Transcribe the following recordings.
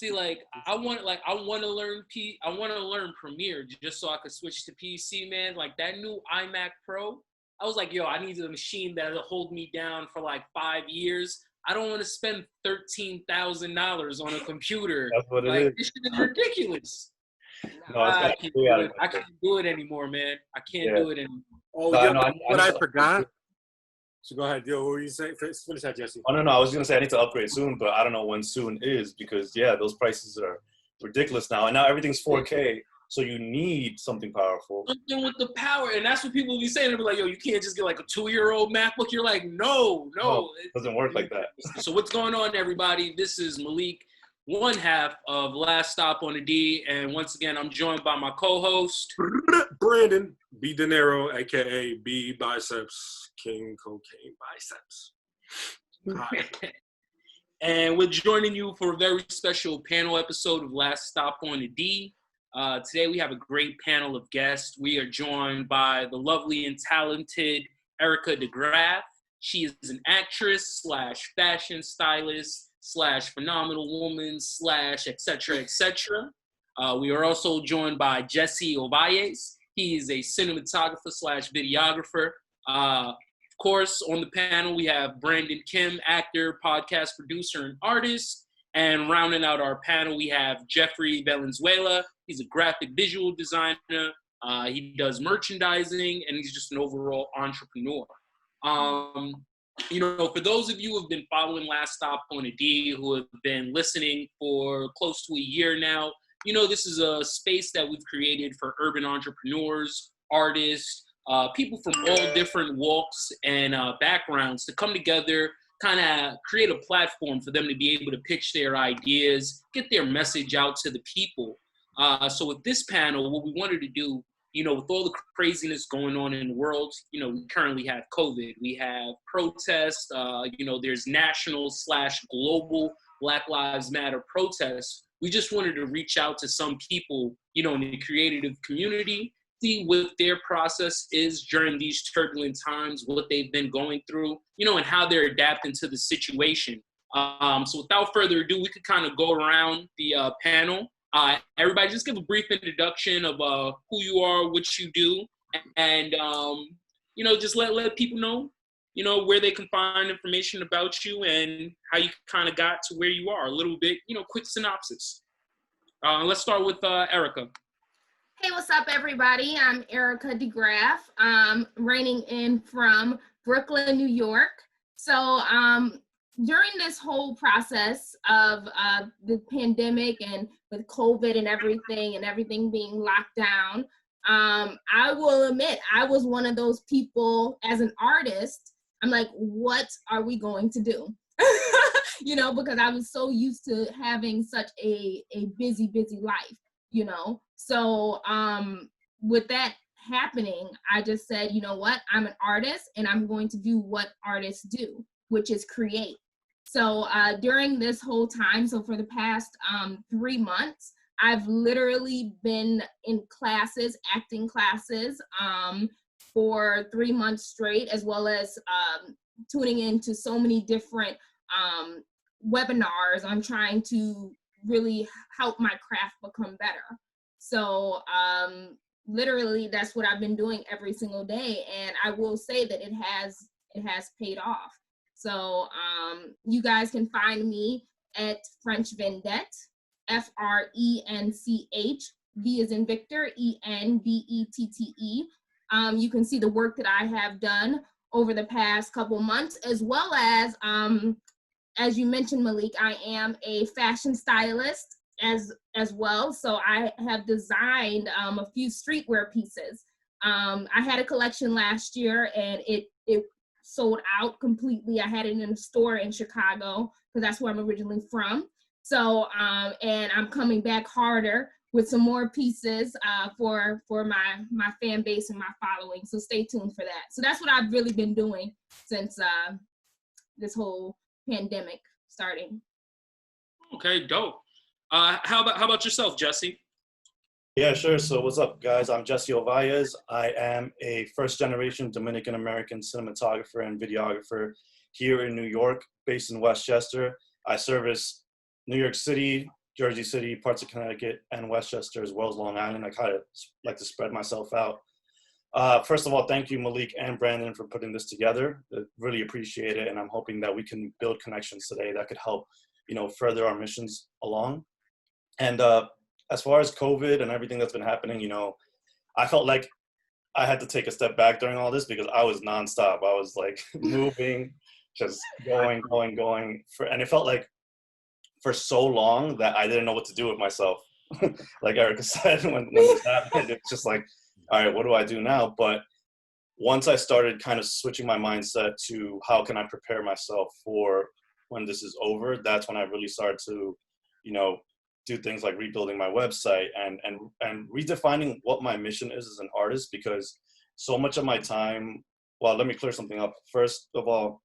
See, like I want to learn Premiere just so I could switch to PC, man. Like that new iMac Pro, I was like, yo, I need a machine that'll hold me down for like 5 years. I don't want to spend $13,000 on a computer. That's what it like is. this shit is ridiculous. No, it's I can't do it. I can't do it anymore, man. I can't do it anymore. Oh, no, yo, no, what I forgot. So go ahead, yo. What were you saying? Finish that, Jesse. Oh, no, I was gonna say I need to upgrade soon, but I don't know when soon is because those prices are ridiculous now, and now everything's 4K, so you need something powerful. Something with the power, and that's what people be saying. They'll be like, "Yo, you can't just get like a 2-year-old MacBook." You're like, no, it doesn't work like that. So what's going on, everybody? This is Malik, one half of Last Stop on the D, and once again, I'm joined by my co-host Brandon B. De Niro, aka B Biceps King Cocaine Biceps. Hi. And we're joining you for a very special panel episode of Last Stop on the D. Today we have a great panel of guests. We are joined by the lovely and talented Erika Degraff. She is an actress / fashion stylist / phenomenal woman / etc. etc. We are also joined by Jesse Ovalles. He is a cinematographer / videographer. Of course, on the panel, we have Brandon Kimm, actor, podcast producer, and artist. And rounding out our panel, we have Jeffrey Valenzuela. He's a graphic visual designer. He does merchandising, and he's just an overall entrepreneur. For those of you who have been following Last Stop on a D, who have been listening for close to a year now, this is a space that we've created for urban entrepreneurs, artists, people from all different walks and backgrounds to come together, kind of create a platform for them to be able to pitch their ideas, get their message out to the people. So with this panel, what we wanted to do, with all the craziness going on in the world, we currently have COVID, we have protests, there's national / global Black Lives Matter protests. We just wanted to reach out to some people, in the creative community, see what their process is during these turbulent times, what they've been going through, and how they're adapting to the situation. So without further ado, we could kind of go around the panel. Everybody just give a brief introduction of who you are, what you do, and, just let people know, where they can find information about you and how you kind of got to where you are. A little bit, quick synopsis. Let's start with Erika. Hey, what's up, everybody? I'm Erika Degraff, reigning in from Brooklyn, New York. So during this whole process of the pandemic and with COVID and everything being locked down, I will admit I was one of those people as an artist. I'm like, what are we going to do? Because I was so used to having such a busy life, So with that happening, I just said, you know what, I'm an artist and I'm going to do what artists do, which is create. So during this whole time, so for the past 3 months, I've literally been in classes, acting classes, for 3 months straight, as well as tuning into so many different webinars. I'm trying to really help my craft become better. So literally that's what I've been doing every single day. And I will say that it has paid off. So you guys can find me at French Vendette, FRENCH, V as in Victor, ENVETTE. You can see the work that I have done over the past couple months, as well as you mentioned, Malik, I am a fashion stylist as well. So I have designed a few streetwear pieces. I had a collection last year and it sold out completely. I had it in a store in Chicago because that's where I'm originally from. So, and I'm coming back harder with some more pieces for my fan base and my following. So stay tuned for that. So that's what I've really been doing since this whole pandemic starting. Okay, dope. How about yourself, Jesse? Yeah, sure. So what's up, guys? I'm Jesse Ovalles. I am a first-generation Dominican-American cinematographer and videographer here in New York, based in Westchester. I service New York City, Jersey City, parts of Connecticut, and Westchester, as well as Long Island. I kind of like to spread myself out. First of all, thank you, Malik and Brandon, for putting this together. I really appreciate it, and I'm hoping that we can build connections today that could help, further our missions along. And as far as COVID and everything that's been happening, I felt like I had to take a step back during all this because I was nonstop. I was like moving, just going. And it felt like for so long that I didn't know what to do with myself. Like Erika said, when this happened, it's just like, all right, what do I do now? But once I started kind of switching my mindset to how can I prepare myself for when this is over, that's when I really started to, do things like rebuilding my website and redefining what my mission is as an artist, because so much of my time, well, let me clear something up. First of all,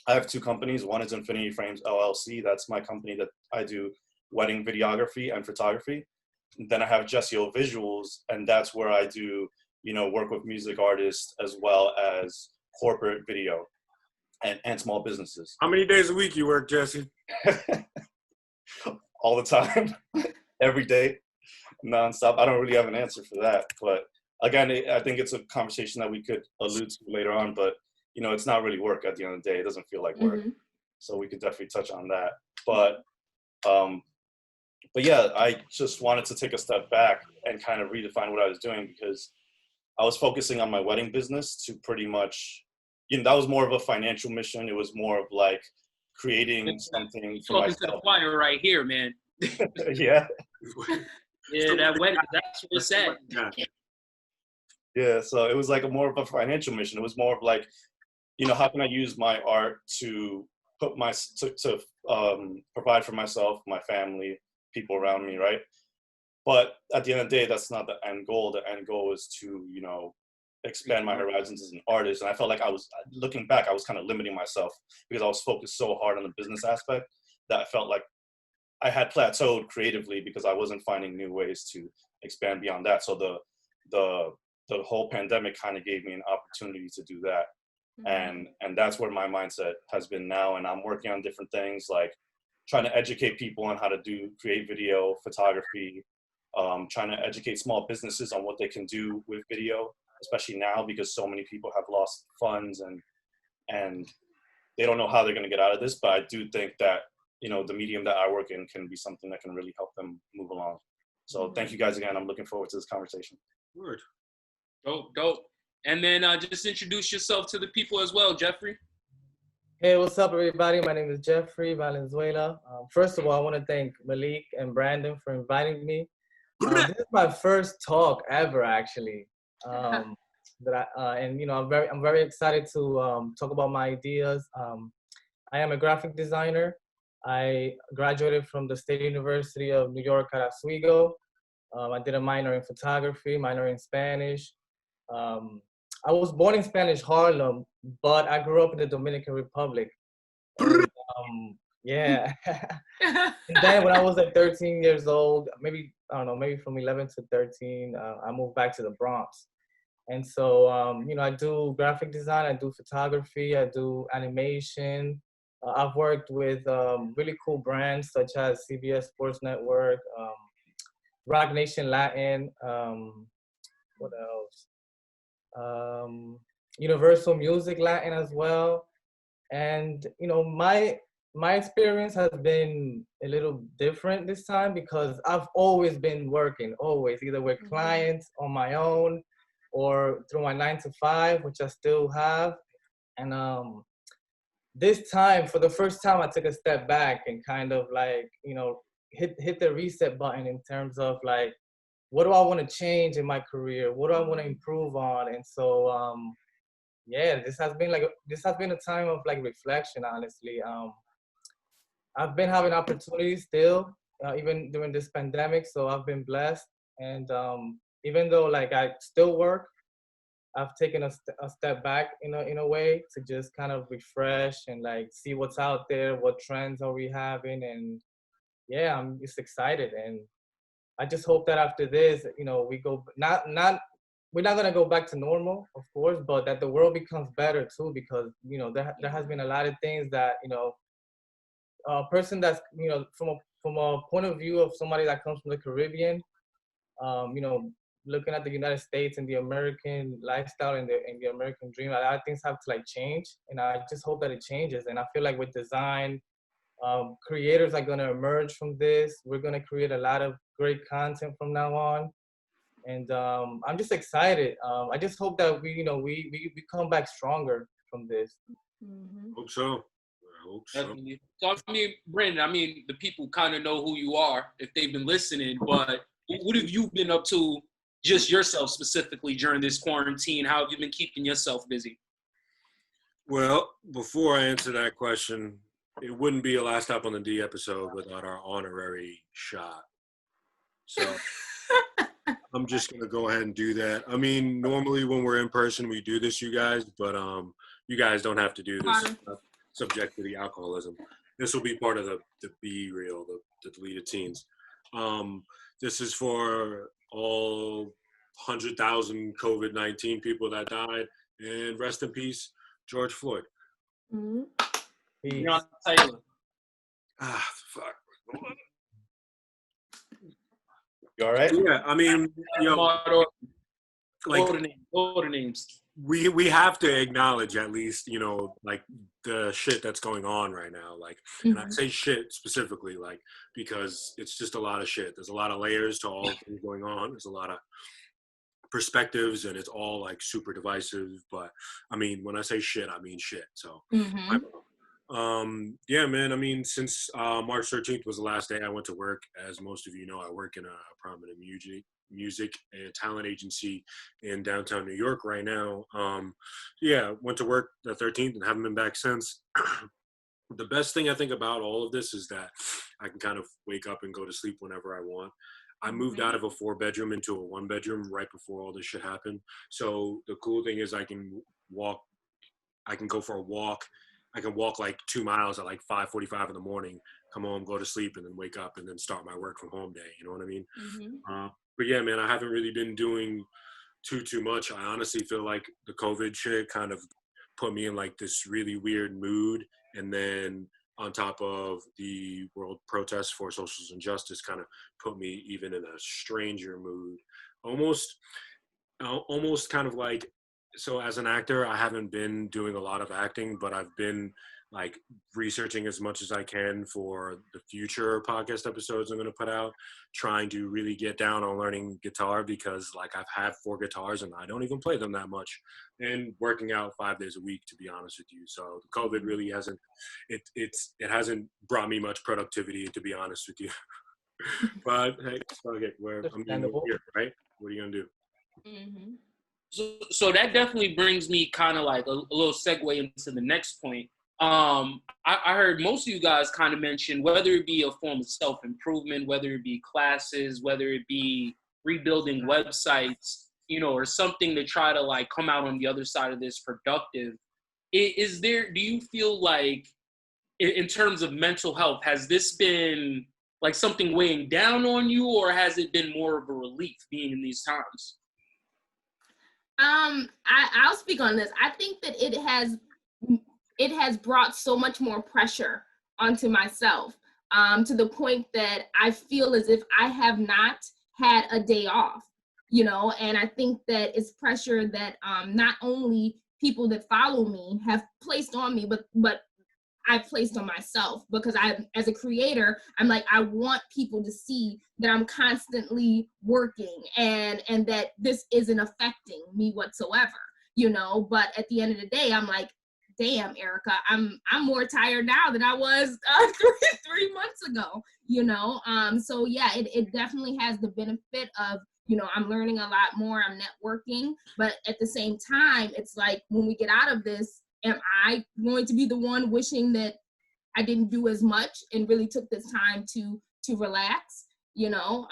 I have two companies. One is Infinity Frames LLC. That's my company that I do wedding videography and photography. Then I have Jessio Visuals, and that's where I do, work with music artists as well as corporate video and small businesses. How many days a week you work, Jesse? All the time, every day, nonstop. I don't really have an answer for that. But again, I think it's a conversation that we could allude to later on, but it's not really work at the end of the day. It doesn't feel like work. So we could definitely touch on that. But yeah, I just wanted to take a step back and kind of redefine what I was doing, because I was focusing on my wedding business to pretty much, that was more of a financial mission. It was more of like creating something for myself. To the choir right here, man. Yeah. Yeah, that's what it said. Yeah, so it was like more of a financial mission. It was more of like, how can I use my art to put to provide for myself, my family, people around me, right? But at the end of the day, that's not the end goal. The end goal is to, expand my horizons as an artist. And I felt like looking back, I was kind of limiting myself because I was focused so hard on the business aspect that I felt like I had plateaued creatively because I wasn't finding new ways to expand beyond that. So the whole pandemic kind of gave me an opportunity to do that. And that's where my mindset has been now. And I'm working on different things, like trying to educate people on how to create video, photography, trying to educate small businesses on what they can do with video, especially now because so many people have lost funds and they don't know how they're going to get out of this. But I do think that, the medium that I work in can be something that can really help them move along. So thank you guys again. I'm looking forward to this conversation. Word. Dope. And then just introduce yourself to the people as well, Jeffrey. Hey, what's up, everybody? My name is Jeffrey Valenzuela. First of all, I want to thank Malik and Brandon for inviting me. This is my first talk ever, actually. I'm very excited to talk about my ideas. I am a graphic designer. I graduated from the State University of New York at Oswego. I did a minor in photography, minor in Spanish. I was born in Spanish Harlem, but I grew up in the Dominican Republic. And, yeah. And then when I was like 13 years old, maybe from 11 to 13, I moved back to the Bronx. And so, I do graphic design, I do photography, I do animation. I've worked with really cool brands such as CBS Sports Network, Rock Nation Latin, what else? Universal Music Latin as well. And, my experience has been a little different this time because I've always been working, either with clients on my own or through my 9-to-5, which I still have. And this time, for the first time, I took a step back and kind of like, hit the reset button in terms of like, what do I want to change in my career? What do I want to improve on? And so, this has been a time of like reflection, honestly. I've been having opportunities still, even during this pandemic. So I've been blessed. And even though like I still work, I've taken a step back in a way to just kind of refresh and like see what's out there, what trends are we having, and yeah, I'm just excited. And I just hope that after this, we go we're not gonna go back to normal, of course, but that the world becomes better too, because there has been a lot of things that a person that's from a point of view of somebody that comes from the Caribbean, you know, looking at the United States and the American lifestyle and the American dream, a lot of things have to like change, and I just hope that it changes. And I feel like with design, creators are gonna emerge from this. We're gonna create a lot of great content from now on, and I'm just excited. I just hope that we come back stronger from this. Hope so. I hope so. Definitely. So I mean, Brandon, I mean, the people kind of know who you are if they've been listening, but what have you been up to just yourself specifically during this quarantine? How have you been keeping yourself busy? Well, before I answer that question, it wouldn't be a Last Stop on the D episode without our honorary shot. So I'm just going to go ahead and do that. I mean, normally when we're in person, we do this, you guys, but you guys don't have to do this. Subject to the alcoholism. This will be part of the B reel, the deleted scenes. This is for all 100,000 COVID-19 people that died, and rest in peace, George Floyd. Breonna Taylor. Ah, fuck. You all right? Yeah, I mean, you know, like older names. We have to acknowledge at least, you know, like the shit that's going on right now. Like, and I say shit specifically, like, because it's just a lot of shit. There's a lot of layers to all the things going on. There's a lot of perspectives, and it's all like super divisive. But I mean, when I say shit, I mean shit. So, yeah, man. I mean, since March 13th was the last day I went to work. As most of you know, I work in a prominent music and talent agency in downtown New York right now. Yeah, went to work the 13th and haven't been back since. The best thing I think about all of this is that I can kind of wake up and go to sleep whenever I want. I moved out of a 4-bedroom into a 1-bedroom right before all this shit happened. So the cool thing is I can go for a walk. I can walk like 2 miles at like 5:45 in the morning, come home, go to sleep, and then wake up and then start my work from home day. You know what I mean? But yeah, man, I haven't really been doing too much. I honestly feel like the COVID shit kind of put me in like this really weird mood. And then on top of the world protests for social injustice kind of put me even in a stranger mood. Almost kind of like, so as an actor, I haven't been doing a lot of acting, but I've been like researching as much as I can for the future podcast episodes I'm going to put out, trying to really get down on learning guitar because like I've had 4 guitars and I don't even play them that much, and working out 5 days a week, to be honest with you. So the COVID really hasn't, it hasn't brought me much productivity, to be honest with you. But hey, okay, I'm here, right? What are you going to do? So that definitely brings me kind of like a little segue into the next point. I heard most of you guys kind of mention whether it be a form of self-improvement, whether it be classes, whether it be rebuilding websites, you know, or something to try to like come out on the other side of this productive. Do you feel like in terms of mental health, has this been like something weighing down on you, or has it been more of a relief being in these times? I'll speak on this. I think that it has brought so much more pressure onto myself, to the point that I feel as if I have not had a day off, you know, and I think that it's pressure that not only people that follow me have placed on me, but I've placed on myself, because as a creator, I'm like, I want people to see that I'm constantly working and that this isn't affecting me whatsoever, you know. But at the end of the day, I'm like, damn, Erika, I'm more tired now than I was 3 months ago, you know. So yeah, it definitely has the benefit of, you know, I'm learning a lot more, I'm networking, but at the same time, it's like when we get out of this, am I going to be the one wishing that I didn't do as much and really took this time to relax, you know?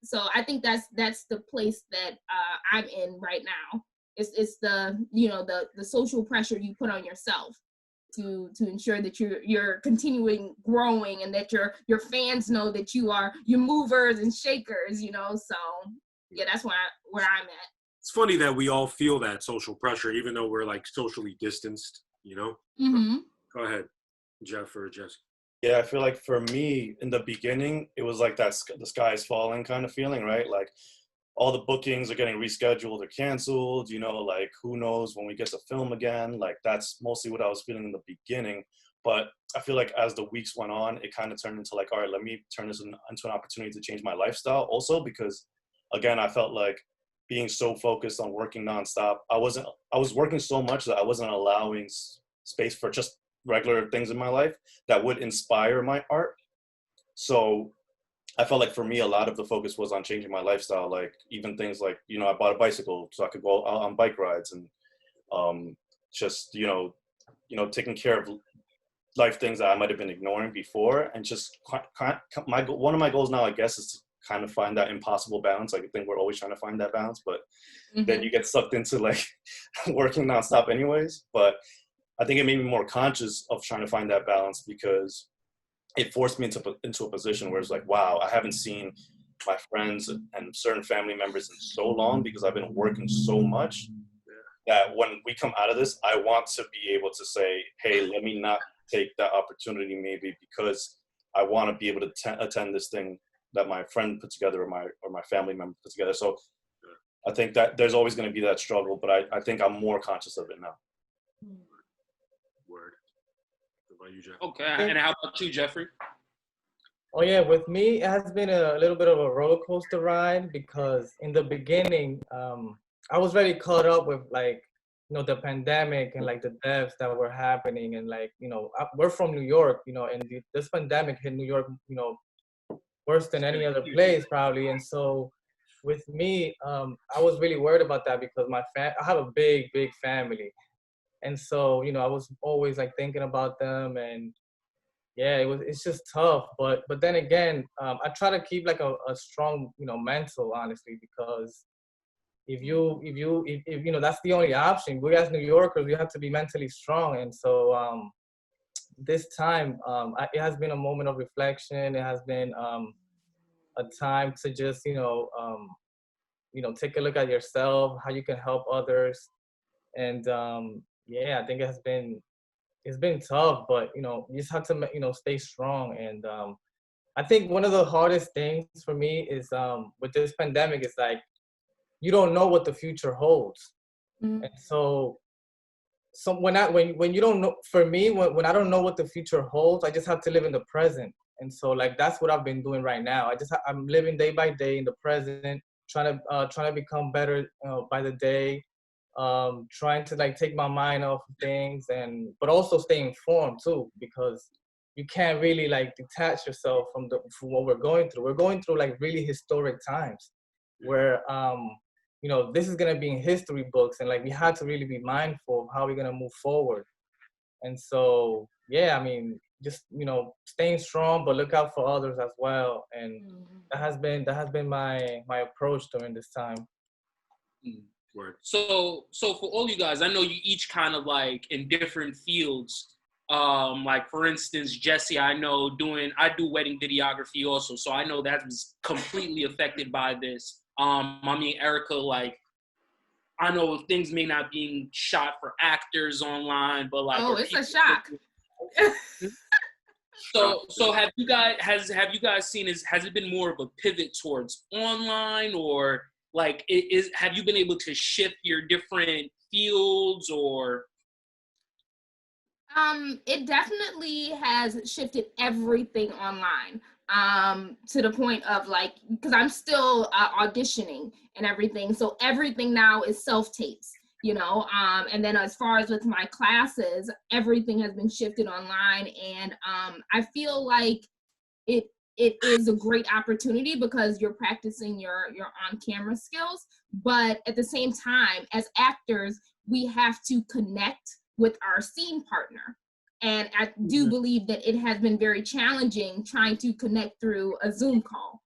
So I think that's the place that I'm in right now. It's the, you know, the social pressure you put on yourself to ensure that you're continuing growing and that your fans know that you're movers and shakers, you know? So yeah, that's where I'm at. It's funny that we all feel that social pressure, even though we're like socially distanced, you know? Go ahead, Jeff or Jess. Yeah, I feel like for me in the beginning, it was like that the sky is falling kind of feeling, right? Like all the bookings are getting rescheduled or canceled, you know, like who knows when we get to film again. Like that's mostly what I was feeling in the beginning. But I feel like as the weeks went on, it kind of turned into like, all right, let me turn this into an opportunity to change my lifestyle also, because again, I felt like being so focused on working nonstop, I was working so much that I wasn't allowing space for just regular things in my life that would inspire my art. So I felt like for me, a lot of the focus was on changing my lifestyle. Like even things like, you know, I bought a bicycle so I could go out on bike rides and just, taking care of life things that I might have been ignoring before. And just one of my goals now, I guess, is to kind of find that impossible balance. Like I think we're always trying to find that balance, but then you get sucked into like working nonstop anyways. But I think it made me more conscious of trying to find that balance, because it forced me into a position where it's like, wow, I haven't seen my friends and certain family members in so long because I've been working so much that when we come out of this, I want to be able to say, hey, let me not take that opportunity maybe because I want to be able to attend this thing that my friend put together or my family member put together. So I think that there's always going to be that struggle, but I think I'm more conscious of it now. Word. What about you, Jeff? Okay, and how about you, Jeffrey? Oh yeah, with me, it has been a little bit of a roller coaster ride, because in the beginning, I was very caught up with like, the pandemic and like the deaths that were happening. And like, we're from New York, and this pandemic hit New York, worse than any other place probably. And so with me, I was really worried about that because I have a big family. And so, I was always like thinking about them, and yeah, it's just tough. But then again, I try to keep like a strong, mental, honestly, because if that's the only option. We as New Yorkers, we have to be mentally strong. And so this time, it has been a moment of reflection. It has been a time to just, take a look at yourself, how you can help others. And yeah, I think it's been tough, but you just have to stay strong. And I think one of the hardest things for me is with this pandemic is like you don't know what the future holds. And so when you don't know, for me, when I don't know what the future holds, I just have to live in the present. And so like that's what I've been doing right now. I'm living day by day in the present, trying to become better by the day. Trying to like take my mind off of things, but also stay informed too, because you can't really like detach yourself from what we're going through. We're going through like really historic times where this is gonna be in history books, and like we had to really be mindful of how we're gonna move forward. And so yeah, I mean, just staying strong, but look out for others as well. And that has been my approach during this time. Word. So for all you guys, I know you each kind of like in different fields. Like for instance, Jesse, I do wedding videography also, so I know that was completely affected by this. I mean, Erika, like I know things may not being shot for actors online, but like it's a shock. So have you guys seen has it been more of a pivot towards online, or like have you been able to shift your different fields, or? It definitely has shifted everything online, to the point of like, because I'm still auditioning and everything. So everything now is self-tapes, and then as far as with my classes, everything has been shifted online. And I feel like it is a great opportunity because you're practicing your on-camera skills. But at the same time, as actors, we have to connect with our scene partner. And I do believe that it has been very challenging trying to connect through a Zoom call,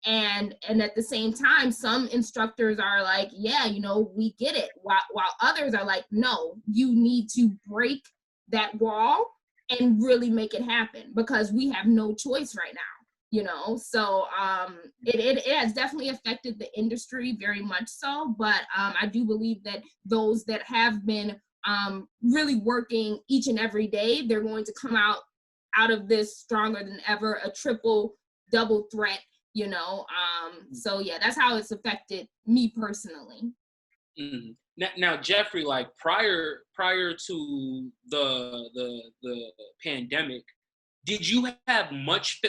and at the same time, some instructors are like, yeah, we get it. While others are like, no, you need to break that wall and really make it happen because we have no choice right now. So it has definitely affected the industry very much so, but I do believe that those that have been really working each and every day, they're going to come out of this stronger than ever, a triple, double threat, you know. So yeah, that's how it's affected me personally. Mm-hmm. Now, Jeffrey, like prior to the pandemic, did you have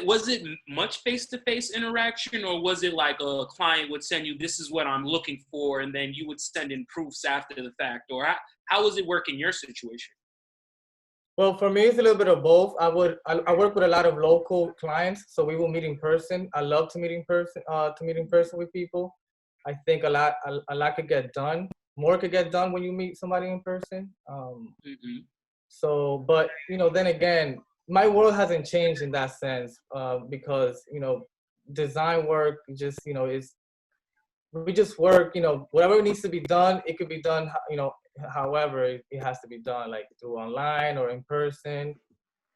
was it much face-to-face interaction, or was it like a client would send you, this is what I'm looking for, and then you would send in proofs after the fact, or how was it work in your situation? Well, for me, it's a little bit of both. I work with a lot of local clients, so we will meet in person. I love to meet in person with people. I think a lot could get done. More could get done when you meet somebody in person. So, but you know, then again, my world hasn't changed in that sense, because you know, design work just, you know, we just work. You know, whatever needs to be done, it could be done. You know, however it has to be done, like through online or in person.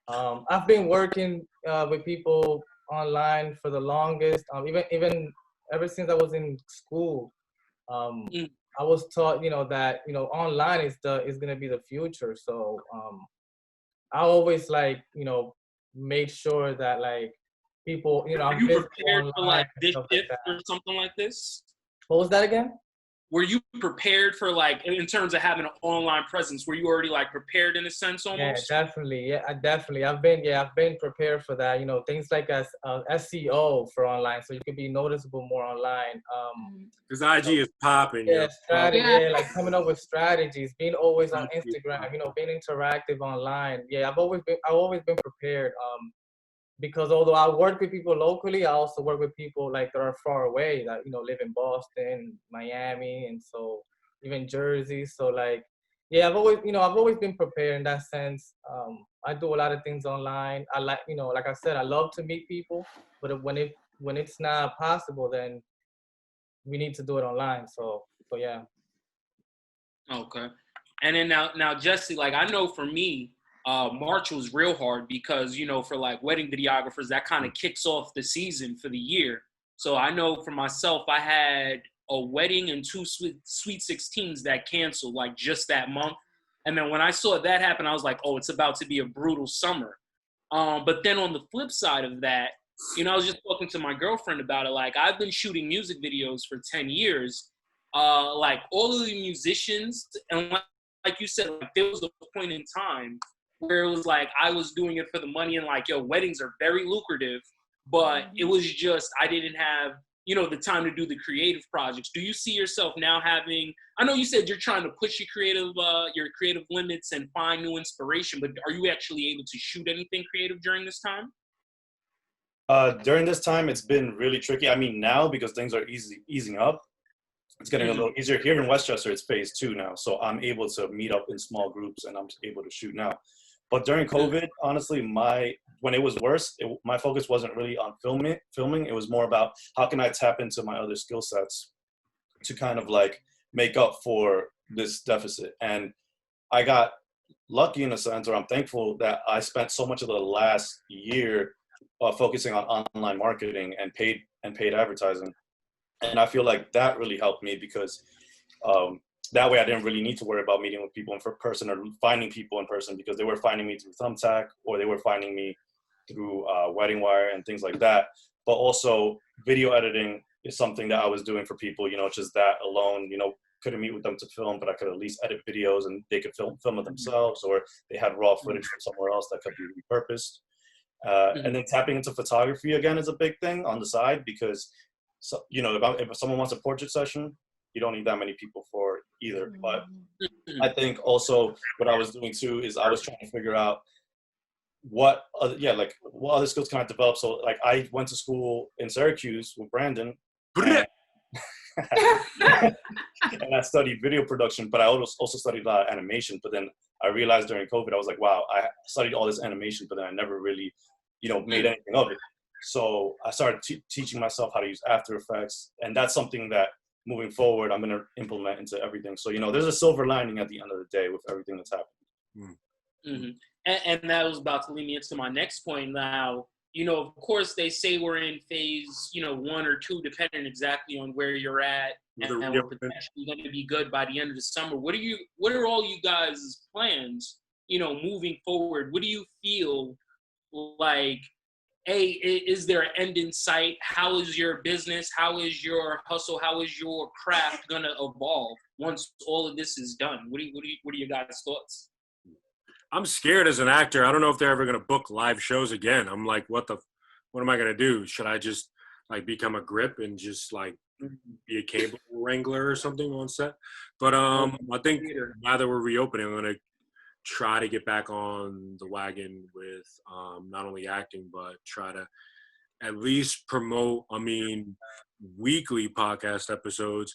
I've been working with people online for the longest. Even ever since I was in school. I was taught, you know, that, you know, online is gonna be the future. So I always, like, you know, made sure that, like, people, you know, Are I'm you visible prepared for online like and this stuff like shift that. or something like this? What was that again? Were you prepared for, like, in terms of having an online presence, were you already like prepared in a sense almost? Yeah, definitely. Yeah, I've been prepared for that. You know, things like as SEO for online, so you could be noticeable more online. Because IG is popping, Yeah, strategy. Yeah. Yeah, like coming up with strategies, being always on IG is Instagram. popping. You know, being interactive online. Yeah, I've always been prepared. Because although I work with people locally, I also work with people like that are far away, that, you know, live in Boston, Miami, and so even Jersey. So like, yeah, I've always been prepared in that sense. I do a lot of things online. I like, you know, like I said, I love to meet people, but when it's not possible, then we need to do it online. So yeah. Okay. And then now Jesse, like, I know for me, March was real hard because, you know, for like wedding videographers, that kind of kicks off the season for the year. So I know for myself, I had a wedding and two sweet 16s that canceled like just that month. And then when I saw that happen, I was like, oh, it's about to be a brutal summer. But then on the flip side of that, you know, I was just talking to my girlfriend about it. Like, I've been shooting music videos for 10 years. Like, all of the musicians, and like you said, like, there was a point in time where it was like I was doing it for the money, and like, yo, weddings are very lucrative, but it was just I didn't have, you know, the time to do the creative projects. Do you see yourself now having, I know you said you're trying to push your creative limits and find new inspiration, but are you actually able to shoot anything creative during this time? During this time, it's been really tricky. I mean, now because things are easing up, it's getting a little easier. Here in Westchester, it's phase 2 now, so I'm able to meet up in small groups and I'm able to shoot now. But during COVID, honestly, when it was worse, my focus wasn't really on filming. It was more about how can I tap into my other skill sets to kind of like make up for this deficit. And I got lucky in a sense, or I'm thankful that I spent so much of the last year focusing on online marketing and paid advertising. And I feel like that really helped me because that way I didn't really need to worry about meeting with people in person or finding people in person, because they were finding me through Thumbtack or they were finding me through Wedding Wire and things like that. But also video editing is something that I was doing for people, you know, just that alone, you know, couldn't meet with them to film, but I could at least edit videos and they could film it themselves, or they had raw footage from somewhere else that could be repurposed. And then tapping into photography again is a big thing on the side, because, so, you know, if someone wants a portrait session, you don't need that many people for it either. But I think also what I was doing too is I was trying to figure out what other skills can I develop. So like I went to school in Syracuse with Brandon, and I studied video production, but I also studied a lot of animation. But then I realized during COVID, I was like, wow, I studied all this animation, but then I never really, you know, made anything of it. So I started teaching myself how to use After Effects, and that's something that moving forward I'm going to implement into everything. So, you know, there's a silver lining at the end of the day with everything that's happening. And that was about to lead me into my next point. Now, you know, of course, they say we're in phase, you know, 1 or 2, depending exactly on where you're at, and we're potentially going to be good by the end of the summer. What are all you guys' plans, you know, moving forward? What do you feel like? Is there an end in sight? How is your business? How is your hustle? How is your craft going to evolve once all of this is done? What are your guys' thoughts? I'm scared as an actor. I don't know if they're ever going to book live shows again. I'm like, what am I going to do? Should I just like become a grip and just like be a cable wrangler or something on set? But I think now that we're reopening, I'm going to try to get back on the wagon with not only acting, but try to at least promote, weekly podcast episodes.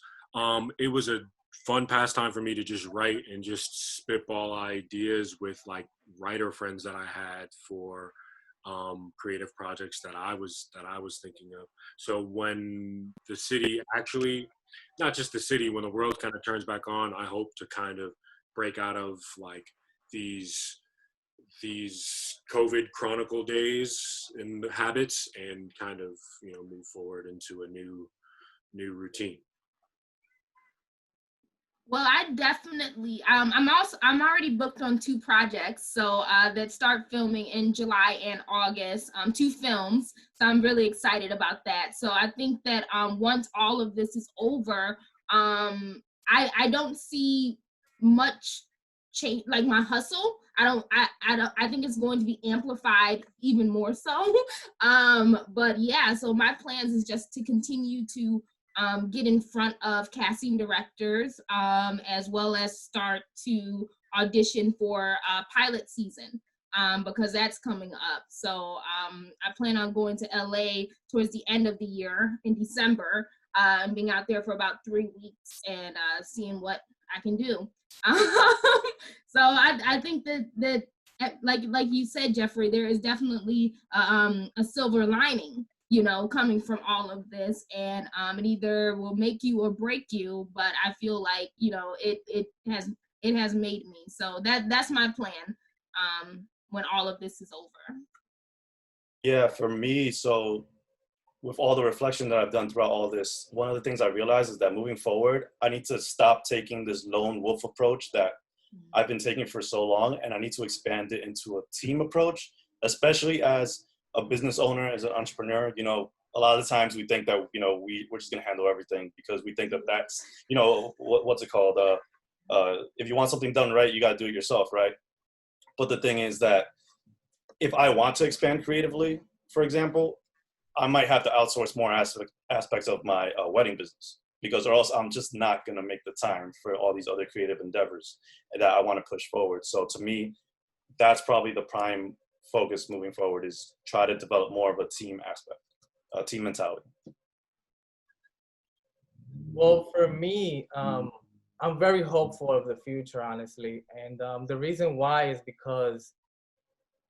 It was a fun pastime for me to just write and just spitball ideas with like writer friends that I had for creative projects that I was thinking of. So when the city actually, not just the city, when the world kind of turns back on, I hope to kind of break out of like these COVID Chronicle days and habits and kind of, you know, move forward into a new routine. Well, I definitely, I'm already booked on 2 projects, so that start filming in July and August, 2 films. So I'm really excited about that. So I think that once all of this is over, I don't see much change, like my hustle. I think it's going to be amplified even more so. But yeah, so my plans is just to continue to get in front of casting directors, as well as start to audition for pilot season, because that's coming up. So I plan on going to LA towards the end of the year in December, and being out there for about 3 weeks and seeing what I can do. So I think that like you said, Jeffrey, there is definitely a silver lining, you know, coming from all of this, and it either will make you or break you, but I feel like, you know, it has made me. So that's my plan when all of this is over. Yeah, for me, so with all the reflection that I've done throughout all this, one of the things I realized is that moving forward, I need to stop taking this lone wolf approach that I've been taking for so long, and I need to expand it into a team approach, especially as a business owner, as an entrepreneur. You know, a lot of the times we think that, you know, we're just going to handle everything because we think that that's, you know, what's it called? If you want something done right, you got to do it yourself, right? But the thing is that if I want to expand creatively, for example, I might have to outsource more aspects of my wedding business, because or else I'm just not going to make the time for all these other creative endeavors that I want to push forward. So to me, that's probably the prime focus moving forward, is try to develop more of a team aspect, a team mentality. Well, for me, I'm very hopeful of the future, honestly. And the reason why is because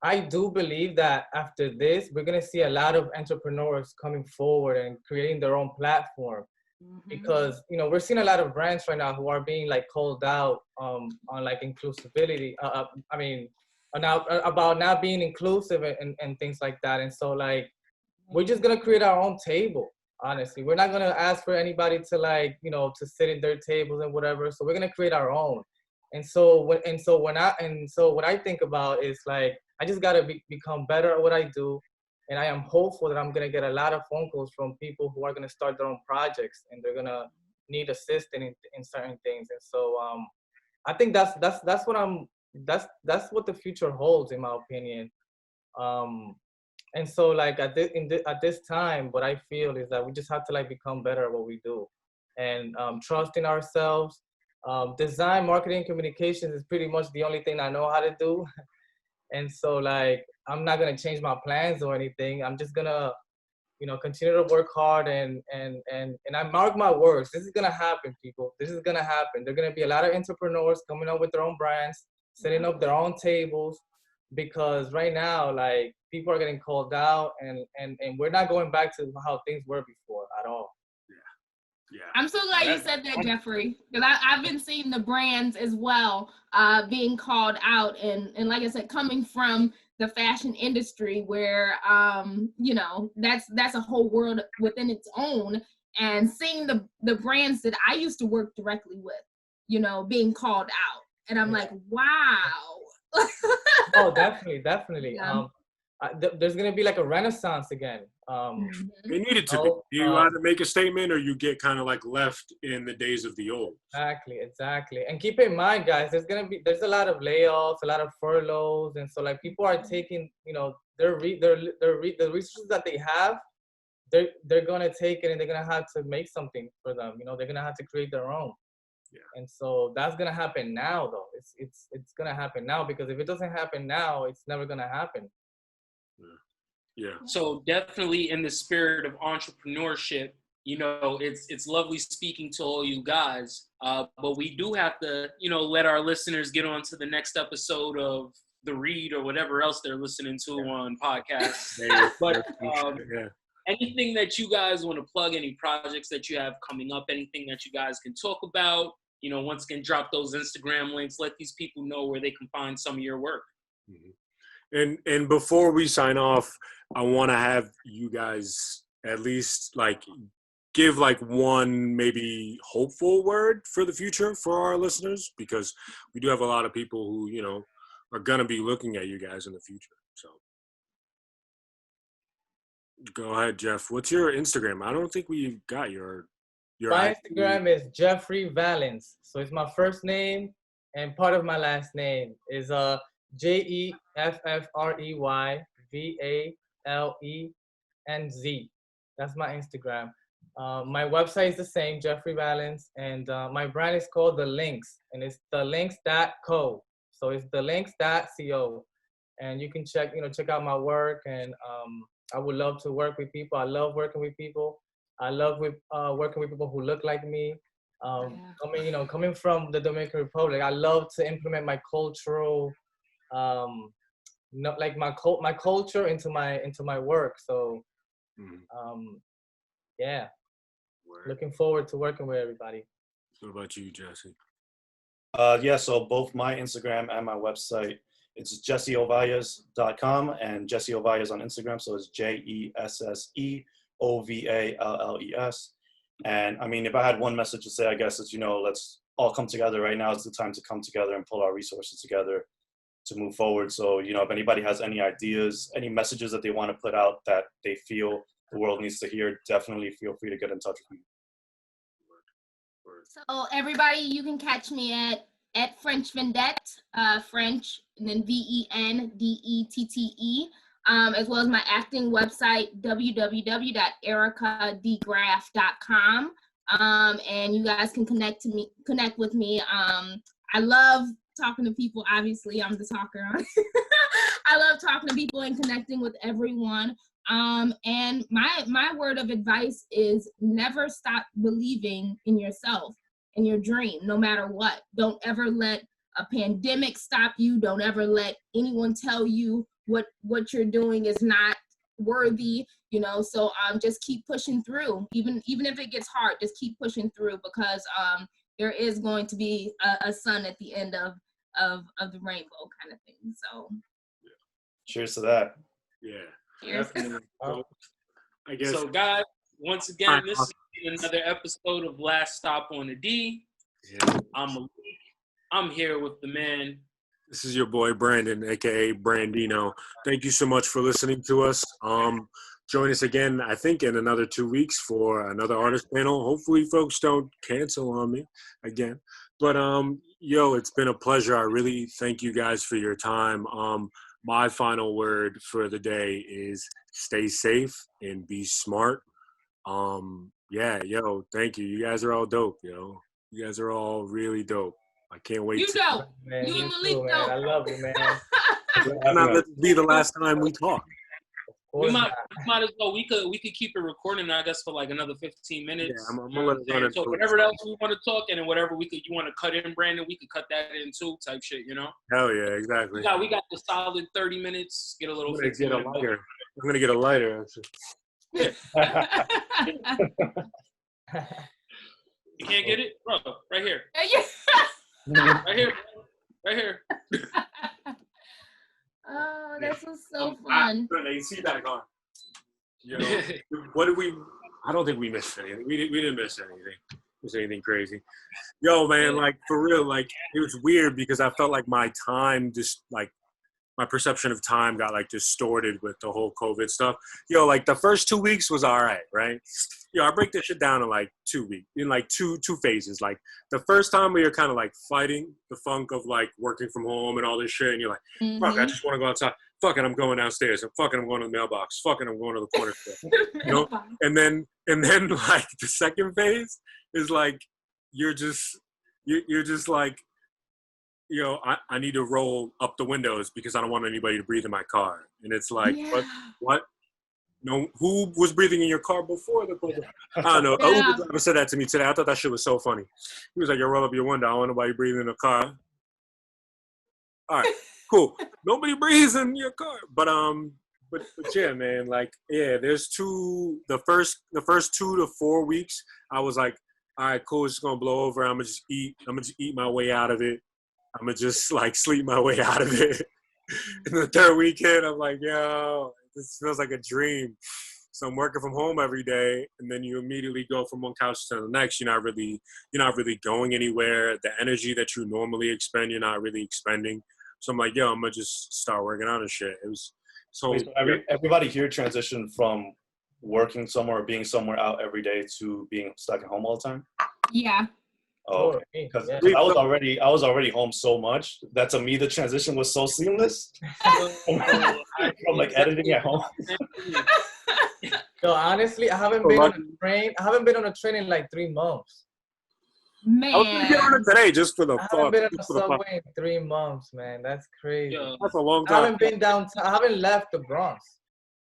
I do believe that after this, we're going to see a lot of entrepreneurs coming forward and creating their own platform. Because, you know, we're seeing a lot of brands right now who are being like called out on like inclusivity. About not being inclusive and things like that. And so like, we're just going to create our own table. Honestly, we're not going to ask for anybody to like, you know, to sit at their tables and whatever. So we're going to create our own. And so what I think about is like, I just got to become better at what I do. And I am hopeful that I'm going to get a lot of phone calls from people who are going to start their own projects, and they're going to need assistance in certain things. And so I think that's what the future holds, in my opinion. And so like at this time, what I feel is that we just have to like become better at what we do, and trust in ourselves. Design, marketing, communications is pretty much the only thing I know how to do. And so like, I'm not going to change my plans or anything. I'm just going to, you know, continue to work hard and I mark my words. This is going to happen, people. This is going to happen. There are going to be a lot of entrepreneurs coming up with their own brands, setting up their own tables, because right now, like, people are getting called out and we're not going back to how things were before at all. Yeah. I'm so glad you said that, Jeffrey, because I've been seeing the brands as well being called out, and like I said, coming from the fashion industry where, you know, that's a whole world within its own. And seeing the brands that I used to work directly with, you know, being called out. And I'm like, wow. Oh, definitely. Yeah. There's gonna be like a renaissance again. They needed to be. You either make a statement or you get kind of like left in the days of the old. Exactly. And keep in mind, guys, there's a lot of layoffs, a lot of furloughs, and so like people are taking, you know, the resources that they have, they're gonna take it and they're gonna have to make something for them. You know, they're gonna have to create their own. Yeah. And so that's gonna happen now, though. It's gonna happen now, because if it doesn't happen now, it's never gonna happen. Yeah. So definitely in the spirit of entrepreneurship, you know, it's lovely speaking to all you guys, but we do have to, you know, let our listeners get on to the next episode of The Read or whatever else they're listening to on podcasts. But anything that you guys want to plug, any projects that you have coming up, anything that you guys can talk about, you know, once again, drop those Instagram links, let these people know where they can find some of your work. And before we sign off, I want to have you guys at least like give like one maybe hopeful word for the future for our listeners, because we do have a lot of people who, you know, are going to be looking at you guys in the future. So go ahead, Jeff. What's your Instagram? I don't think we got your My Instagram is Jeffrey Valens. So it's my first name and part of my last name is JEFFREY VALENZ. That's my Instagram. My website is the same, Jeffrey Valens, and my brand is called The Links, and it's thelinks.co. So it's thelinks.co, and you can check out my work, and I would love to work with people. I love working with people. I love working with people who look like me. Coming from the Dominican Republic, I love to implement my cultural, my culture into my work. So, yeah, looking forward to working with everybody. What about you, Jesse? Yeah, so both my Instagram and my website, it's jesseovalles.com and Jesse Ovalles on Instagram. So it's JESSEOVALLES. And I mean, if I had one message to say, I guess it's, let's all come together. Right now is the time to come together and pull our resources together to move forward. So, if anybody has any ideas, any messages that they want to put out that they feel the world needs to hear, definitely feel free to get in touch with me. So everybody, you can catch me at French Vendette, French, and then VENDETTE, as well as my acting website, www.erikadegraff.com. And you guys can connect with me. I love talking to people. Obviously, I'm the talker. I love talking to people and connecting with everyone. And my word of advice is never stop believing in yourself and your dream, no matter what. Don't ever let a pandemic stop you. Don't ever let anyone tell you what you're doing is not worthy, so just keep pushing through. Even if it gets hard, just keep pushing through, because there is going to be a sun at the end of the rainbow kind of thing. So cheers to that. Yeah. Cheers. I guess so, guys, once again, this is another episode of Last Stop on the D. Yeah. I'm Malik. I'm here with the man. This is your boy Brandon, aka Brandino. Thank you so much for listening to us. Join us again, I think, in another 2 weeks for another artist panel. Hopefully folks don't cancel on me again. But it's been a pleasure. I really thank you guys for your time. My final word for the day is stay safe and be smart. Thank you. You guys are all dope, You guys are all really dope. I can't wait. You dope. Man, you and Malik too, man. dope. I love you, man. Not let it be the last time we talk. We might as well. We could keep it recording, I guess, for like another 15 minutes. Yeah, I'm gonna let it run. So whatever else we want to talk, and then whatever you want to cut in, Brandon, we could cut that in too, type shit. Hell yeah, exactly. We got the solid 30 minutes. Get a little. I'm gonna get a lighter. You can't get it, bro. Right here. Right here. Right here. Oh, this was so I fun. put an AC back on. You know, what did we? I don't think we missed anything. We didn't miss anything. Was anything crazy? Yo, man, like for real, like it was weird because I felt like my time just like my perception of time got like distorted with the whole COVID stuff. Yo, like the first 2 weeks was all right? Yo, I break this shit down in like 2 weeks, in like two phases. Like the first time where you're kind of like fighting the funk of like working from home and all this shit, and you're like, fuck, I just want to go outside. Fuck it, I'm going downstairs. Fuck it, I'm going to the mailbox. Fuck it, I'm going to the corner store. You know? And then like the second phase is like you're just like, you know, I need to roll up the windows because I don't want anybody to breathe in my car. And it's like, what? No, who was breathing in your car before the COVID? I don't know. Yeah. Uber driver said that to me today. I thought that shit was so funny. He was like, yo, roll up your window. I don't want nobody breathing in the car. All right, cool. Nobody breathes in your car. But yeah, man, like, yeah, there's the first 2 to 4 weeks, I was like, all right, cool, it's just gonna blow over. I'm gonna just eat my way out of it. I'm gonna just like sleep my way out of it. And the third weekend, I'm like, yo, this feels like a dream. So I'm working from home every day, and then you immediately go from one couch to the next. You're not really going anywhere. The energy that you normally expend, you're not really expending. So I'm like, yo, I'm gonna just start working out and shit. It was so. Wait, so everybody here transitioned from working somewhere or being somewhere out every day to being stuck at home all the time? Yeah. Oh, because I was already home so much that to me the transition was so seamless from like editing at home. So honestly, I haven't been on a train. I haven't been on a train in like 3 months. Man, I was gonna get on it today just for the I fuck. haven't been on the subway in 3 months, man. That's crazy. That's a long I time. haven't been downtown. I haven't left the Bronx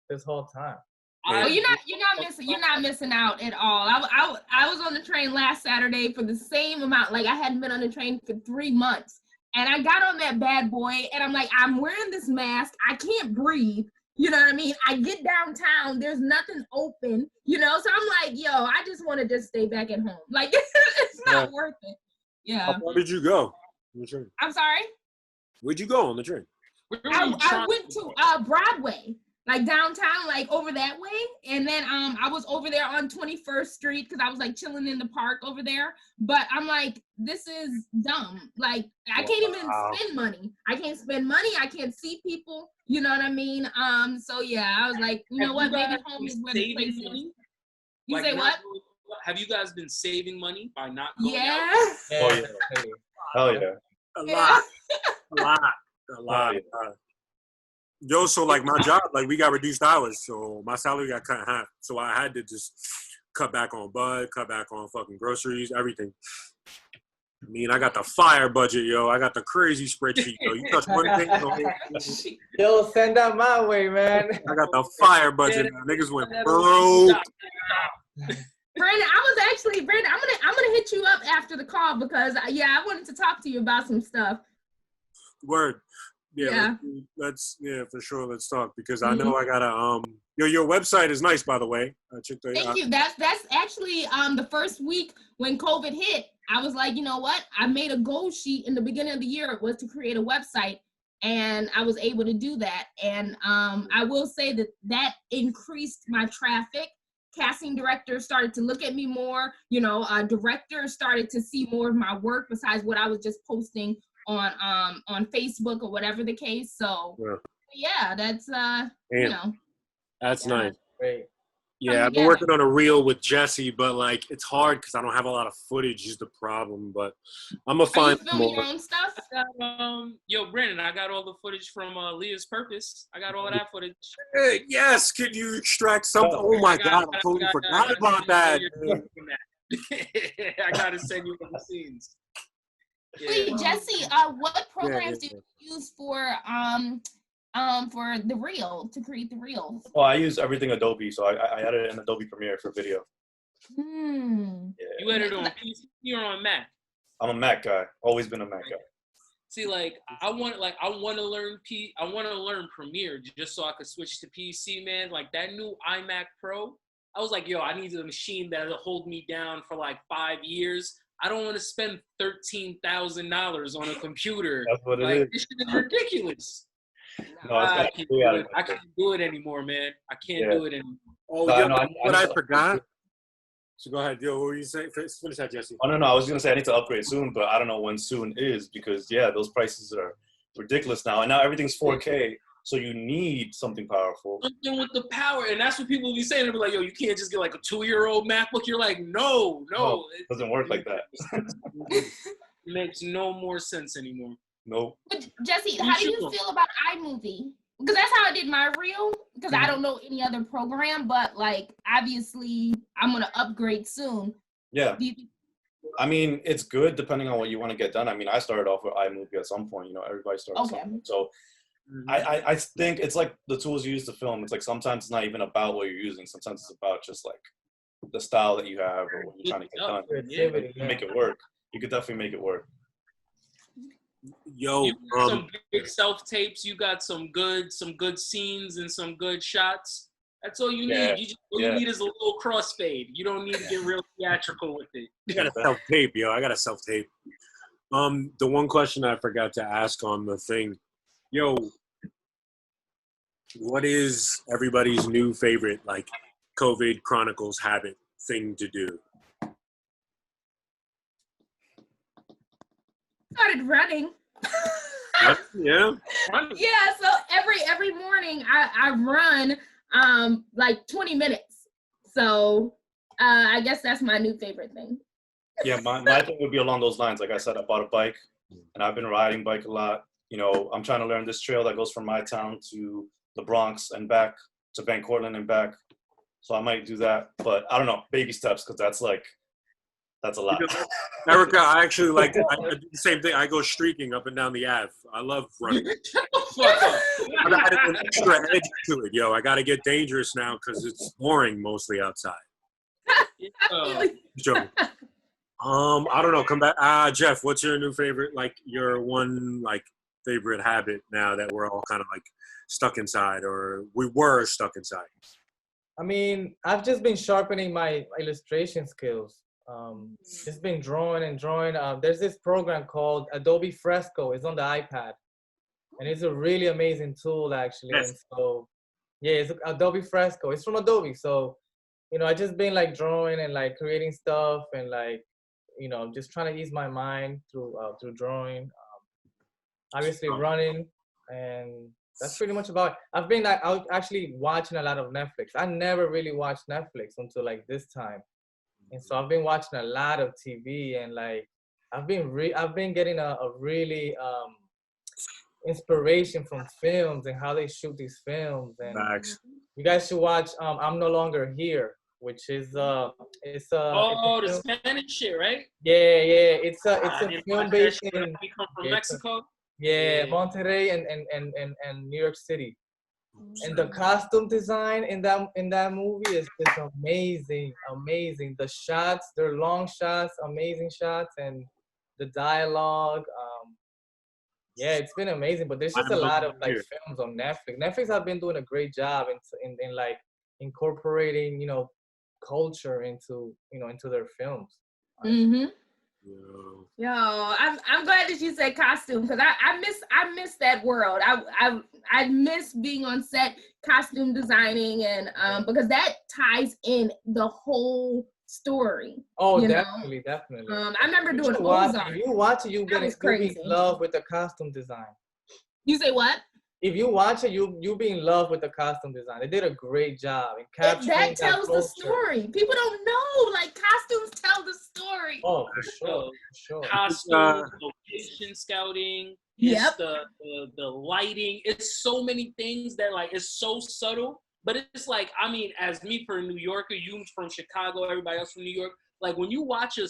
this whole time. Oh, you're not missing out at all. I was on the train last Saturday for the same amount. Like I hadn't been on the train for 3 months, and I got on that bad boy, and I'm like, I'm wearing this mask. I can't breathe. You know what I mean? I get downtown, there's nothing open. You know, so I'm like, yo, I just want to just stay back at home. Like it's not worth it. Yeah. How far did you go on the train? I'm sorry. Where'd you go on the train? I went to Broadway. Like downtown, like over that way. And then I was over there on 21st Street because I was like chilling in the park over there. But I'm like, this is dumb. Like I can't even spend money. I can't spend money. I can't see people. You know what I mean? So yeah, I was like, you know what? Maybe home is where the place is. You say what? Have you guys been saving money by not going out? Yeah. Oh yeah. Hell yeah. A lot. Yo, so like my job, like we got reduced hours, so my salary got cut in half. So I had to just cut back on bud, cut back on fucking groceries, everything. I mean, I got the fire budget, yo. I got the crazy spreadsheet, yo. You touch one thing, yo, send that my way, man. I got the fire budget, man. Niggas went broke. Brandon, I'm gonna hit you up after the call because I wanted to talk to you about some stuff. Word. Yeah. Let's for sure. Let's talk because I know I gotta your website is nice, by the way. Thank you. That's actually the first week when COVID hit. I was like, you know what? I made a goal sheet in the beginning of the year was to create a website, and I was able to do that. And I will say that increased my traffic. Casting directors started to look at me more. You know, directors started to see more of my work besides what I was just posting on Facebook or whatever the case. So yeah, that's you know. That's nice. Great. Yeah, I've been working on a reel with Jesse, but like it's hard because I don't have a lot of footage is the problem. But I'm gonna find more. Are you filming your own stuff? Yo, Brandon, I got all the footage from Leah's Purpose. I got all of that footage. Hey, yes, can you extract something? Oh my God, I totally forgot about that. I gotta send you the scenes. Wait, Jesse, what programs do you use for the reel, to create the reels? Oh, I use everything Adobe, so I edit in Adobe Premiere for video. Yeah. You edit on PC or on Mac? I'm a Mac guy. Always been a Mac guy. See, like I want to learn Premiere just so I could switch to PC, man. Like that new iMac Pro, I was like, yo, I need a machine that'll hold me down for like 5 years. I don't want to spend $13,000 on a computer. That's what it like, is. This shit is ridiculous. No, it's I got can't to do it. I can't do it anymore, man. I can't do it anymore. Oh, No, yo, no, what I forgot. So go ahead, yo. What were you saying? Finish that, Jesse. Oh no, I was gonna say I need to upgrade soon, but I don't know when soon is because those prices are ridiculous now, and now everything's 4K, so you need something powerful. Something with the power, and that's what people be saying. They'll be like, "Yo, you can't just get like a 2-year-old MacBook." You're like, no, It doesn't work like that. It makes no more sense anymore. Nope. But Jesse, how do you feel about iMovie? Because that's how I did my reel. Because I don't know any other program, but like obviously I'm gonna upgrade soon. Yeah. I mean, it's good depending on what you want to get done. I mean, I started off with iMovie at some point. Everybody starts. Okay. So I think it's like the tools you use to film. It's like sometimes it's not even about what you're using. Sometimes it's about just like the style that you have or what you're trying to get done. Creativity, Make it work. You could definitely make it work. Yo, You got some big self tapes. You got some good scenes and some good shots. That's all you need. All you need is a little crossfade. You don't need to get real theatrical with it. I got a self tape, yo. I got a self tape. The one question I forgot to ask on the thing, yo, what is everybody's new favorite like COVID Chronicles habit thing to do? Started running. Yeah. Yeah, so every morning I run like 20 minutes. So I guess that's my new favorite thing. Yeah, my thing would be along those lines. Like I said, I bought a bike and I've been riding bike a lot. I'm trying to learn this trail that goes from my town to the Bronx and back to Van Cortlandt and back. So I might do that, but I don't know, baby steps, because that's a lot. Erika, I actually I do the same thing. I go streaking up and down the Ave. I love running. I added an extra edge to it, yo. I got to get dangerous now because it's boring mostly outside. Joke. I don't know. Come back. Jeff, what's your new favorite? Like your one favorite habit now that we're all kind of like stuck inside, or we were stuck inside? I mean, I've just been sharpening my illustration skills. Just been drawing and drawing. There's this program called Adobe Fresco. It's on the iPad, and it's a really amazing tool actually. Yes. And so, yeah, it's Adobe Fresco. It's from Adobe. So, I just been like drawing and like creating stuff and like, just trying to ease my mind through drawing. Obviously running, and that's pretty much about it. I've been actually watching a lot of Netflix. I never really watched Netflix until like this time. And so I've been watching a lot of TV, and like I've been getting a really inspiration from films and how they shoot these films. And you guys should watch I'm No Longer Here, which is the Spanish shit, right? Yeah, it's a film based in We come from Mexico. Yeah, Monterrey and New York City. And the costume design in that movie is just amazing. The shots, they're long shots, amazing shots, and the dialogue. Yeah, it's been amazing. But there's just a lot of like films on Netflix. Netflix have been doing a great job in like incorporating culture into into their films. Mm-hmm. Yo, I'm glad that you said costume, because I miss that world. I miss being on set, costume designing, and because that ties in the whole story. Oh, definitely. I remember doing Ozark. If you watch it, you'll be in love with the costume design. You say what? If you watch it, you'll be in love with the costume design. They did a great job in capturing that tells the story. People don't know, like costumes tell the story. Oh, for sure. Costumes, location scouting, it's the lighting. It's so many things that like it's so subtle. But it's like, I mean, as me for a New Yorker, you from Chicago, everybody else from New York. Like when you watch a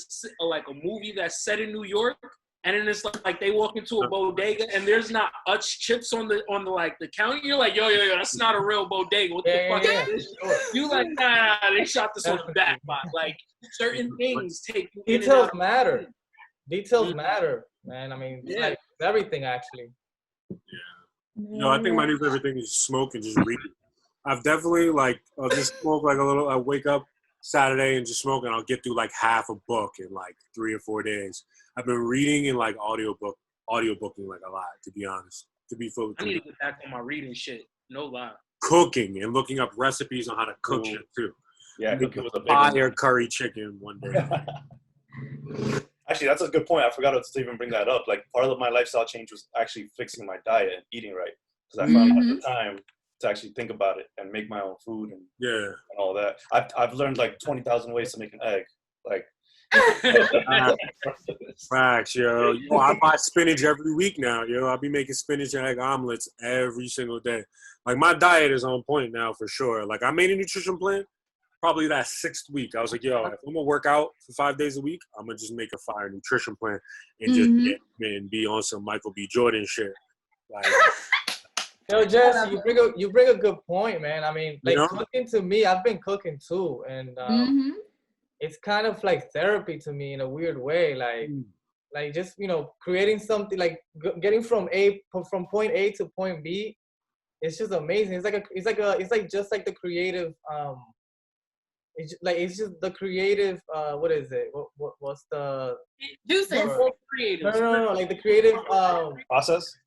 movie that's set in New York, and then it's like they walk into a bodega and there's not Utz chips on the counter. You're like, yo, that's not a real bodega. What the fuck is this? You like, nah, they shot this on the back lot. Like certain things take you in Details matter. Details matter, man. I mean, it's like everything actually. Yeah. I think my new favorite thing is smoke and just read. I've definitely I'll just smoke like a little. I wake up Saturday and just smoke, and I'll get through like half a book in like 3 or 4 days. I've been reading and like audiobooking like a lot, to be honest. to be fully I need to committed. get back on my reading shit. No lie. Cooking and looking up recipes on how to cook shit too. Yeah, Make cooking was a big fire curry chicken one day. Actually, that's a good point. I forgot to even bring that up. Like, part of my lifestyle change was actually fixing my diet and eating right, because I found out the time to actually think about it and make my own food and all that. I've learned like 20,000 ways to make an egg. Like, facts, yo. I buy spinach every week now, yo. I'll be making spinach and egg omelets every single day. Like, my diet is on point now for sure. Like, I made a nutrition plan probably that 6th week. I was like, yo, if I'm gonna work out for 5 days a week, I'm gonna just make a fire nutrition plan and just and be on some Michael B. Jordan shit. Like, yo, Jesse, you bring a good point, man. I mean, like, cooking to me, I've been cooking too, and it's kind of like therapy to me in a weird way. Like just, you know, creating something, like getting from point A to point B. It's just amazing. It's like just like the creative. It's just the creative. What is it? What's the juices? No. Like the creative process.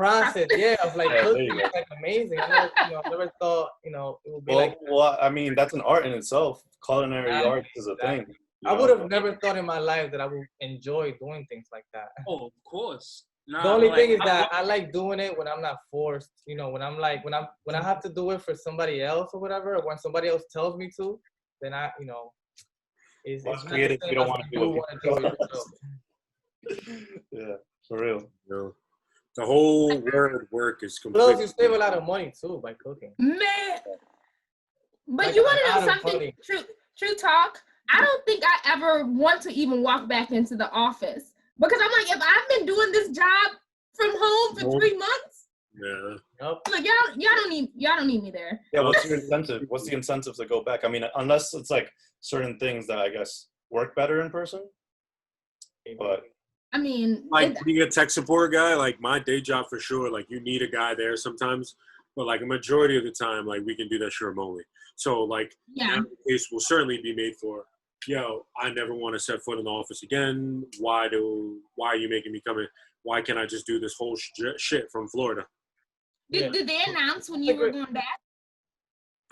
Yeah, of like cooking. It's like amazing. I never thought, you know, it would be Well, I mean, that's an art in itself. Culinary art is a thing. I would have never thought in my life that I would enjoy doing things like that. Oh, of course. The only thing is that I like doing it when I'm not forced. You know, when I'm like when I have to do it for somebody else or whatever, or when somebody else tells me to, then I, you know, it's creative. You don't want to do it. Yeah, for real. No. The whole word work is completely. Plus, you save a lot of money too by cooking. Man, but like, you want to know something? True talk. I don't think I ever want to even walk back into the office, because I'm like, if I've been doing this job from home for 3 months, like y'all don't need me there. Yeah, what's your incentive? What's the incentive to go back? I mean, unless it's like certain things that I guess work better in person. But I mean, like being a tech support guy, like my day job for sure, like you need a guy there sometimes, but like a majority of the time, like we can do that shit remotely. So like that case will certainly be made for, yo, I never want to set foot in the office again. Why are you making me come in? Why can't I just do this whole shit from Florida? Did they announce when you were going back?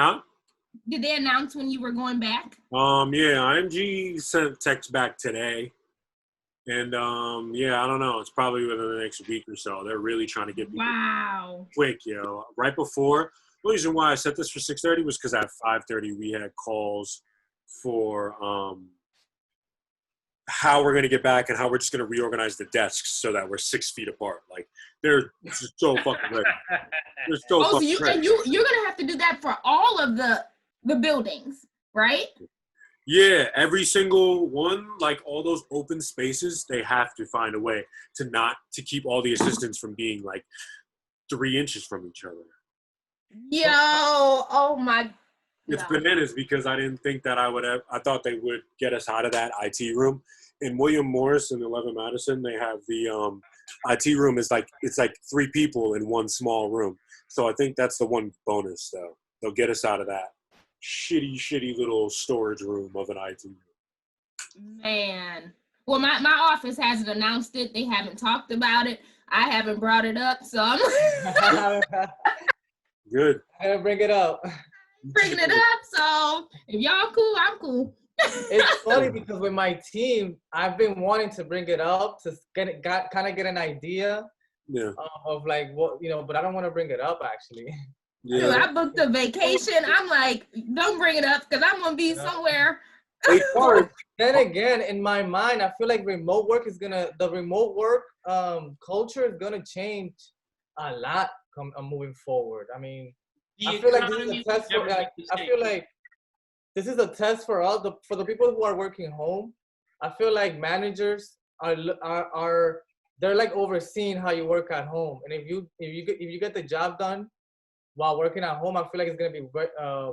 Huh? Did they announce when you were going back? Yeah, IMG sent text back today. And I don't know. It's probably within the next week or so. They're really trying to get people quick, yo. Right before, the reason why I set this for 6:30 was because at 5:30 we had calls for how we're gonna get back and how we're just gonna reorganize the desks so that we're 6 feet apart. Like they're just so fucking ready. They're so fucking ready. And you're gonna have to do that for all of the buildings, right? Yeah, every single one, like all those open spaces, they have to find a way to keep all the assistants from being like 3 inches from each other. Yo, oh my. It's bananas because I didn't think that I thought they would get us out of that IT room. In William Morris and 11 Madison, they have the IT room it's like 3 people in one small room. So I think that's the one bonus though. They'll get us out of that shitty little storage room of an IT room. Man. Well, my office hasn't announced it. They haven't talked about it. I haven't brought it up, so I'm good. I gotta bring it up. Bringing it up, so if y'all cool, I'm cool. It's funny because with my team, I've been wanting to bring it up to kind of get an idea of like what, you know, but I don't want to bring it up actually. Yeah. Dude, I booked a vacation. I'm like, don't bring it up because I'm gonna be somewhere. Then again, in my mind, I feel like the remote work culture is gonna change a lot moving forward. I mean, I feel like this is a test for. I feel like this is a test for all for the people who are working home. I feel like managers are they're like overseeing how you work at home, and if you get the job done while working at home, I feel like it's gonna be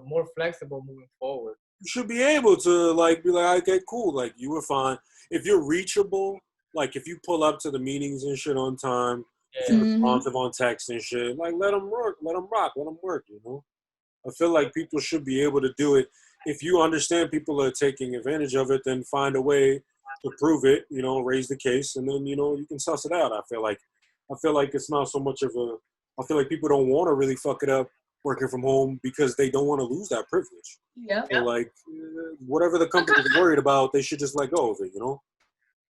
more flexible moving forward. You should be able to like be like, okay, cool, like you were fine. If you're reachable, like if you pull up to the meetings and shit on time, you're responsive on text and shit, like let them rock, you know? I feel like people should be able to do it. If you understand people are taking advantage of it, then find a way to prove it, you know, raise the case, and then, you know, you can suss it out. I feel like I feel like it's not so much of a. I feel like people don't want to really fuck it up working from home because they don't want to lose that privilege. Yeah. So like, whatever the company's worried about, they should just let go of it, you know?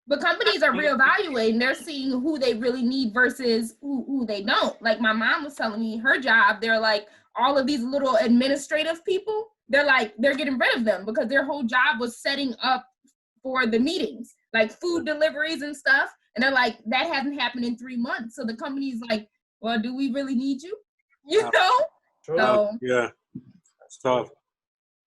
But companies are reevaluating. They're seeing who they really need versus who they don't. Like my mom was telling me her job, they're like, all of these little administrative people, they're getting rid of them because their whole job was setting up for the meetings, like food deliveries and stuff. And they're like, that hasn't happened in 3 months. So the company's like, well, do we really need you? You know? So, yeah, it's tough.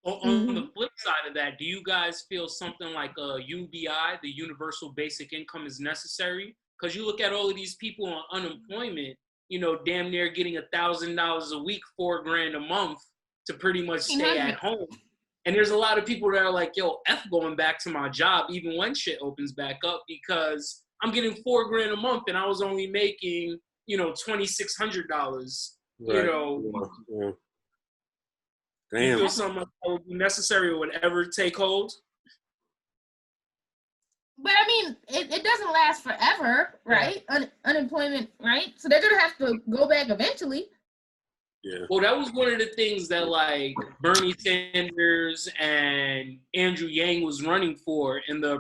On the flip side of that, do you guys feel something like a UBI, the universal basic income, is necessary? Because you look at all of these people on unemployment, you know, damn near getting $1,000 a week, $4,000 a month to pretty much stay at home. And there's a lot of people that are like, yo, F going back to my job even when shit opens back up because I'm getting $4,000 a month and I was only making, you know, $2,600. Right. You know. Yeah. Damn. You feel something like that would be necessary or would ever take hold? but I mean, it doesn't last forever, right? Unemployment, right? So they're gonna have to go back eventually. Yeah. Well, that was one of the things that like Bernie Sanders and Andrew Yang was running for in the